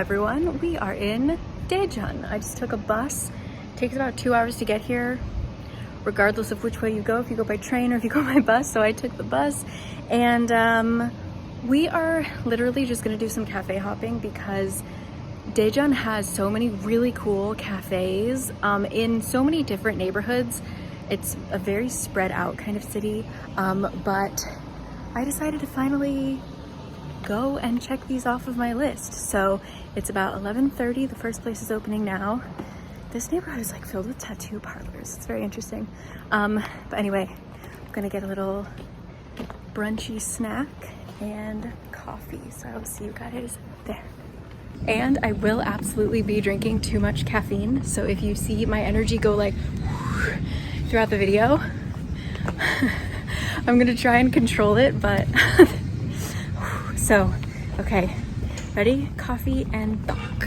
everyone. We are in Daejeon. I just took a bus. It takes about 2 hours to get here, regardless of which way you go, if you go by train or if you go by bus. So I took the bus, and we are literally just gonna do some cafe hopping because Daejeon has so many really cool cafes in so many different neighborhoods. It's a very spread out kind of city, but I decided to finally go and check these off of my list. So it's about 11:30. The first place is opening now. This neighborhood is like filled with tattoo parlors. It's very interesting. But anyway, I'm gonna get a little brunchy snack and coffee. So I will see you guys there. And I will absolutely be drinking too much caffeine. So if you see my energy go like throughout the video, I'm gonna try and control it, but so, okay, ready? Coffee and talk.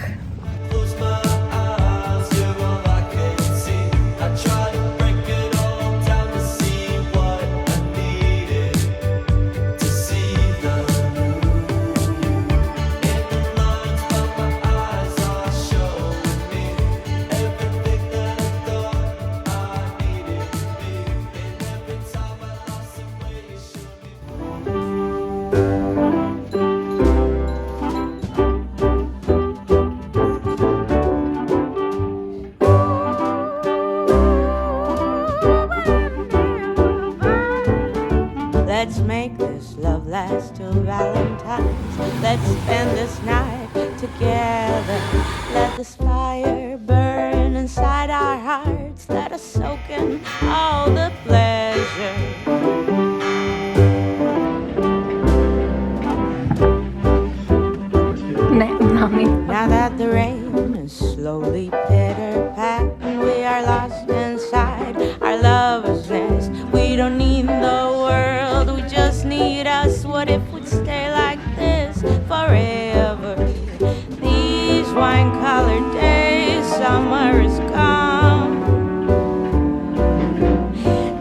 Let's make this love last till Valentine's. Let's spend this night together. Let this fire burn inside our hearts. Let us soak in all the pleasure. Now that the rain is slowly pitter-patting, we are lost inside our lover's nest. We don't need the world, we just need us. What if we'd stay like this forever? These wine-colored days, summer is come.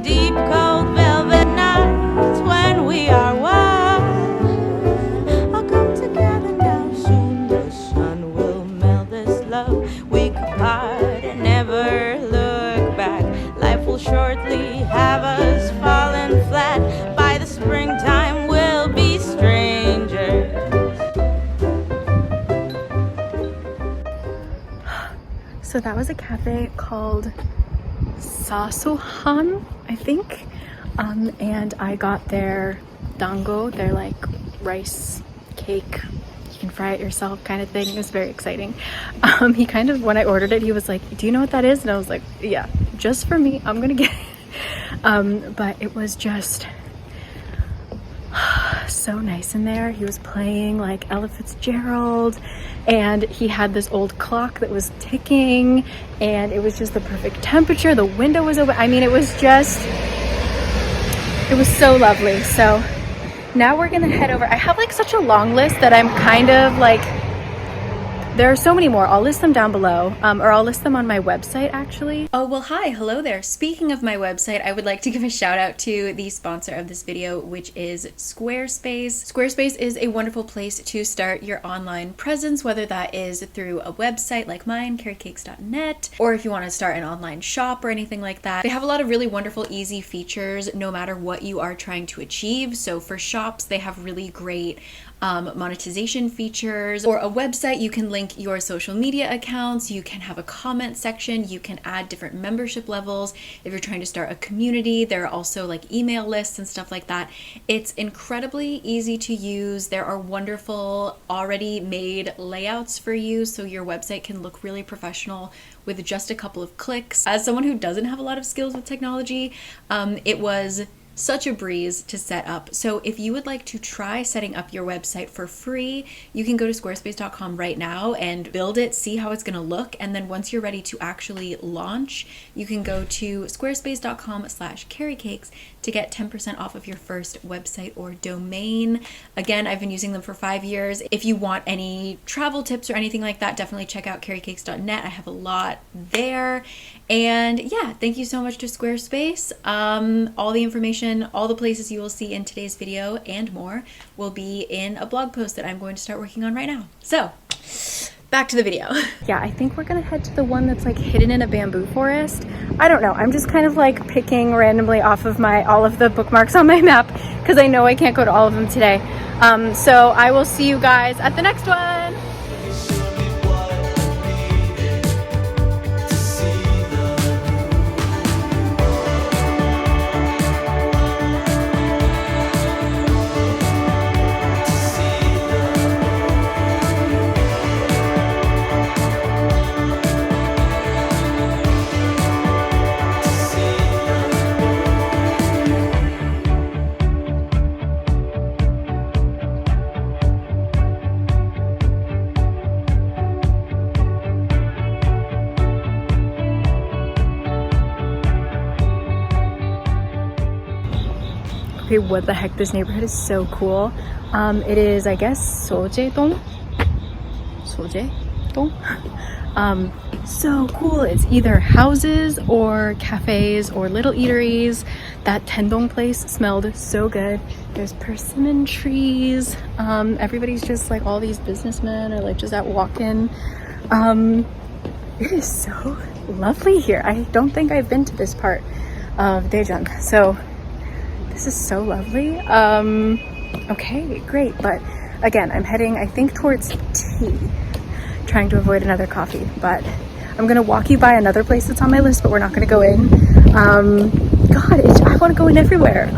Deep cold velvet nights when we are one. I'll come together now soon. The sun will melt this love. We could part and never look back. Life will shortly have us falling flat. By the springtime we'll be strangers. So that was a cafe called Sasuhan, I think. And I got their dango, their like rice cake. You can fry it yourself kind of thing. It was very exciting. He kind of, when I ordered it, he was like, "Do you know what that is?" And I was like, "Yeah, just for me, I'm gonna get it." But it was just so nice in there. He was playing like Ella Fitzgerald, and he had this old clock that was ticking, and it was just the perfect temperature. The window was open. I mean, it was so lovely. So now we're gonna head over. I have like such a long list that I'm kind of like, there are so many more. I'll list them down below, or I'll list them on my website actually. Oh, well, hi, hello there. Speaking of my website, I would like to give a shout out to the sponsor of this video, which is Squarespace. Squarespace is a wonderful place to start your online presence, whether that is through a website like mine, caricakes.net, or if you want to start an online shop or anything like that. They have a lot of really wonderful, easy features no matter what you are trying to achieve. So for shops, they have really great monetization features. Or a website, you can link your social media accounts, you can have a comment section, you can add different membership levels. If you're trying to start a community, there are also like email lists and stuff like that. It's incredibly easy to use. There are wonderful already made layouts for you, so your website can look really professional with just a couple of clicks. As someone who doesn't have a lot of skills with technology, it was such a breeze to set up. So if you would like to try setting up your website for free, you can go to squarespace.com right now and build it, see how it's going to look. And then once you're ready to actually launch, you can go to squarespace.com/caricakes to get 10% off of your first website or domain. Again, I've been using them for 5 years. If you want any travel tips or anything like that, definitely check out caricakes.net. I have a lot there. And yeah, thank you so much to Squarespace. All the information, all the places you will see in today's video and more will be in a blog post that I'm going to start working on right now. So back to the video. Yeah, I think we're gonna head to the one that's like hidden in a bamboo forest. I don't know, I'm just kind of like picking randomly off of all of the bookmarks on my map because I know I can't go to all of them today. So I will see you guys at the next one. Okay, what the heck, this neighborhood is so cool. It is, I guess, Sojedong? So cool. It's either houses or cafes or little eateries. That Tendong place smelled so good. There's persimmon trees. Everybody's just like, all these businessmen are like just out walking. It is so lovely here. I don't think I've been to this part of Daejeon, so this is so lovely. Okay, great. But again, I'm heading, I think, towards tea, trying to avoid another coffee. But I'm gonna walk you by another place that's on my list, but we're not gonna go in. God, I want to go in everywhere.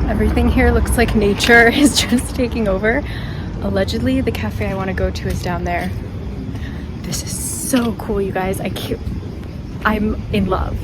Everything here looks like nature is just taking over. Allegedly, the cafe I want to go to is down there. This is so cool, you guys. I'm in love.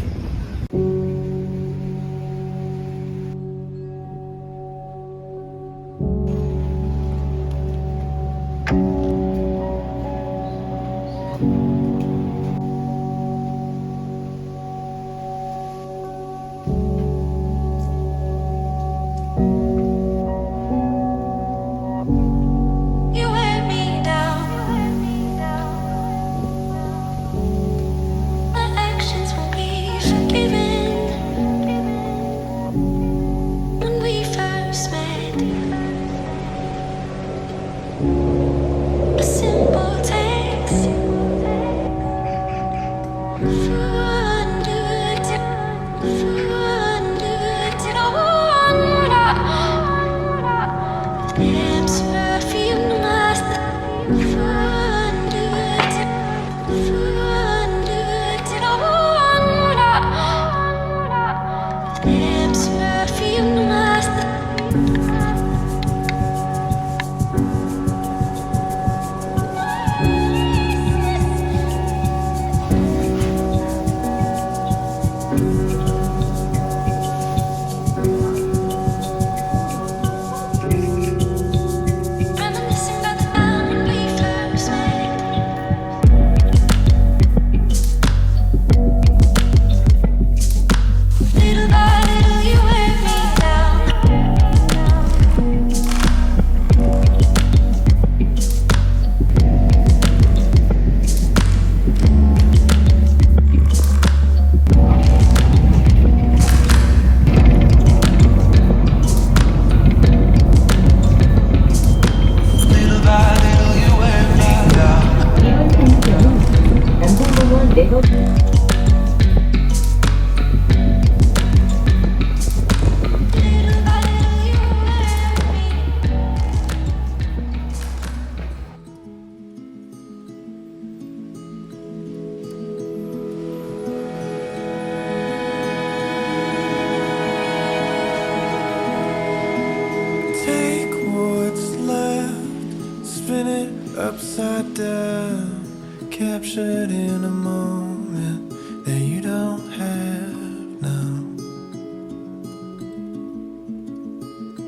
upside down, captured in a moment that you don't have now.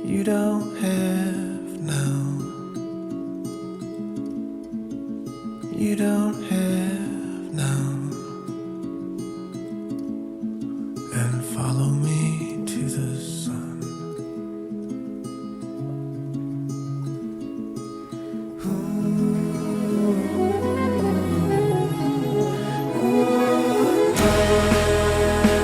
You don't you don't have now. And follow me to the sun.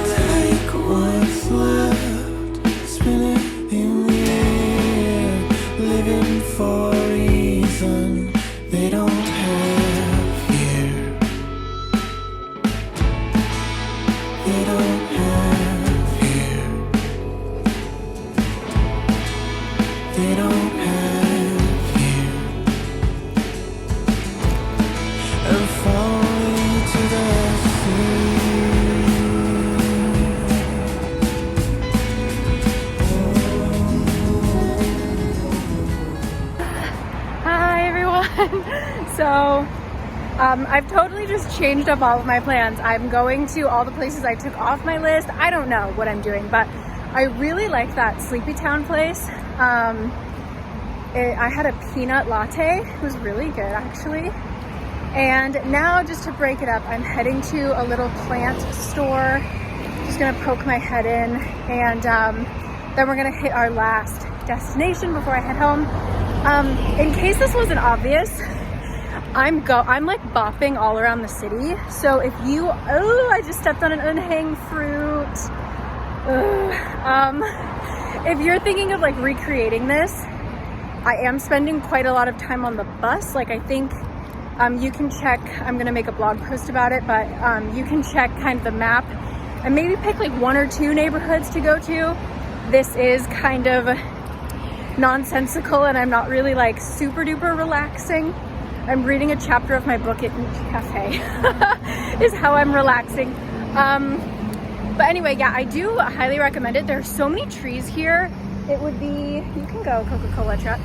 Take what's left, spin it in the air, living for a reason they don't have here. They don't have here. They don't have here. And falling to the sea. Hi everyone. So I've totally just changed up all of my plans. I'm going to all the places I took off my list. I don't know what I'm doing, but I really like that Sleepy Town place. I had a peanut latte. It was really good actually. And now just to break it up, I'm heading to a little plant store. Just gonna poke my head in, and then we're gonna hit our last destination before I head home. In case this wasn't obvious, I'm like bopping all around the city. So if you, I just stepped on an unhang fruit. If you're thinking of like recreating this, I am spending quite a lot of time on the bus. Like I think you can check, I'm gonna make a blog post about it, but you can check kind of the map and maybe pick like 1 or 2 neighborhoods to go to. This is kind of nonsensical and I'm not really like super duper relaxing. I'm reading a chapter of my book at each cafe is how I'm relaxing. But anyway, yeah, I do highly recommend it. There's so many trees here. It would be, you can go Coca-Cola truck.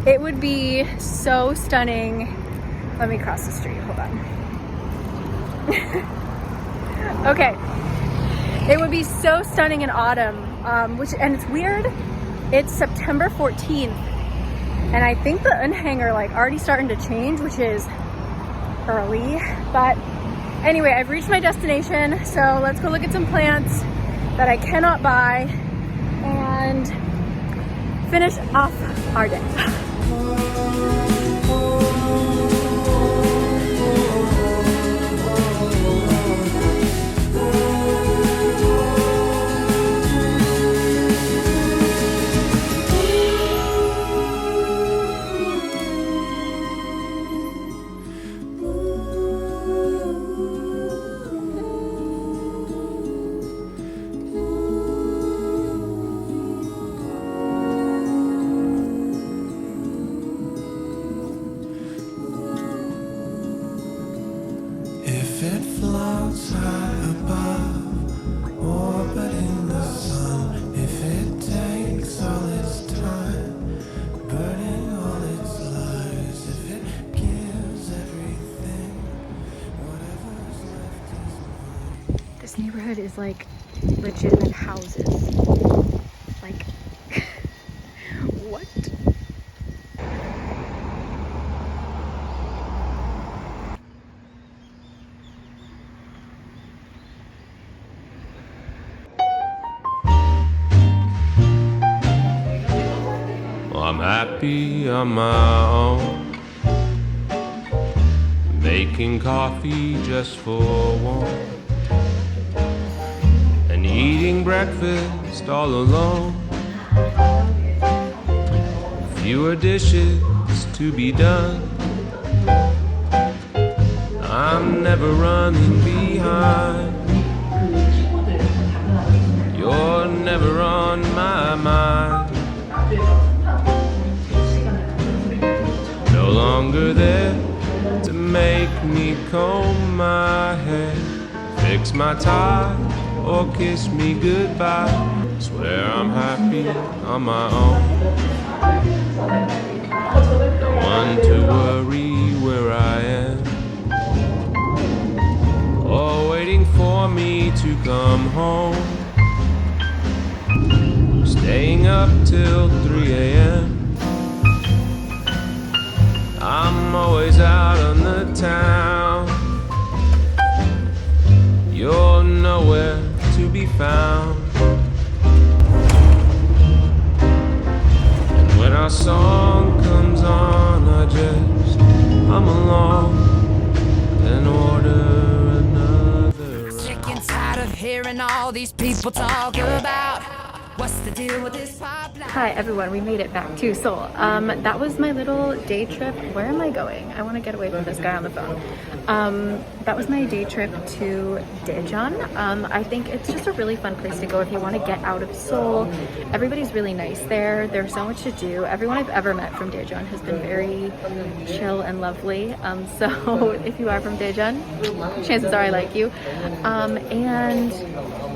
It would be so stunning. Let me cross the street, hold on. Okay. It would be so stunning in autumn, and it's weird. It's September 14th, and I think the unhang are like already starting to change, which is early. But anyway, I've reached my destination, so let's go look at some plants that I cannot buy and finish off our day. If it floats high above, orbiting the sun, if it takes all its time, burning all its lives, if it gives everything, whatever's left is mine. This neighborhood is like legitimate houses. Like, what? I'm happy on my own, making coffee just for one, and eating breakfast all alone. Fewer dishes to be done. I'm never running behind. You're never on my mind. No longer there to make me comb my hair, fix my tie, or kiss me goodbye. Swear I'm happy on my own. No one to worry where I am, or waiting for me to come home. Staying up till 3 a.m. I'm always out on the town. You're nowhere to be found. And when our song comes on, I just hum along and order another. Sick and tired of hearing all these people talk about what's the deal with this pipeline. Hi everyone, we made it back to Seoul. That was my little day trip. Where am I going? I want to get away from this guy on the phone. That was my day trip to Daejeon. I think it's just a really fun place to go if you want to get out of Seoul. Everybody's really nice there. There's so much to do. Everyone I've ever met from Daejeon has been very chill and lovely. So if you are from Daejeon, chances are I like you. And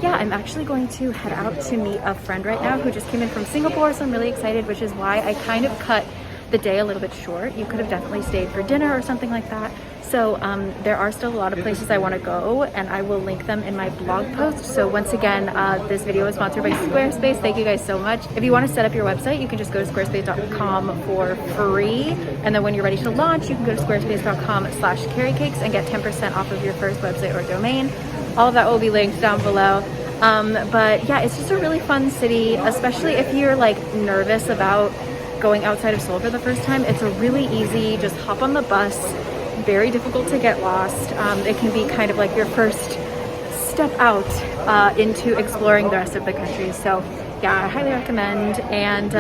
yeah, I'm actually going to head out to meet a friend right now who just came in from Singapore, so I'm really excited, which is why I kind of cut the day a little bit short. You could have definitely stayed for dinner or something like that. So there are still a lot of places I want to go, and I will link them in my blog post. So once again, this video is sponsored by Squarespace. Thank you guys so much. If you want to set up your website, you can just go to squarespace.com for free. And then when you're ready to launch, you can go to squarespace.com/caricakes and get 10% off of your first website or domain. All of that will be linked down below. But yeah, it's just a really fun city, especially if you're like nervous about going outside of Seoul for the first time. It's a really easy, just hop on the bus. Very difficult to get lost. It can be kind of like your first step out into exploring the rest of the country. So yeah, I highly recommend. And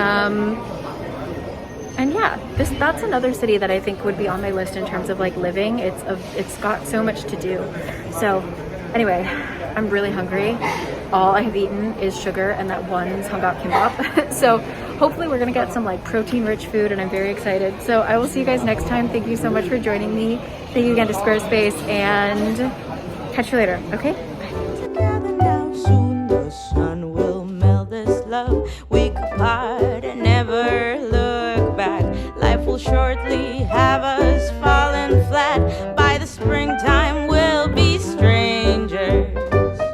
yeah, that's another city that I think would be on my list in terms of like living. It's got so much to do. So anyway, I'm really hungry. All I have eaten is sugar and that one samgak kimbap. So hopefully we're gonna get some like protein rich food, and I'm very excited. So I will see you guys next time. Thank you so much for joining me. Thank you again to Squarespace, and catch you later, okay?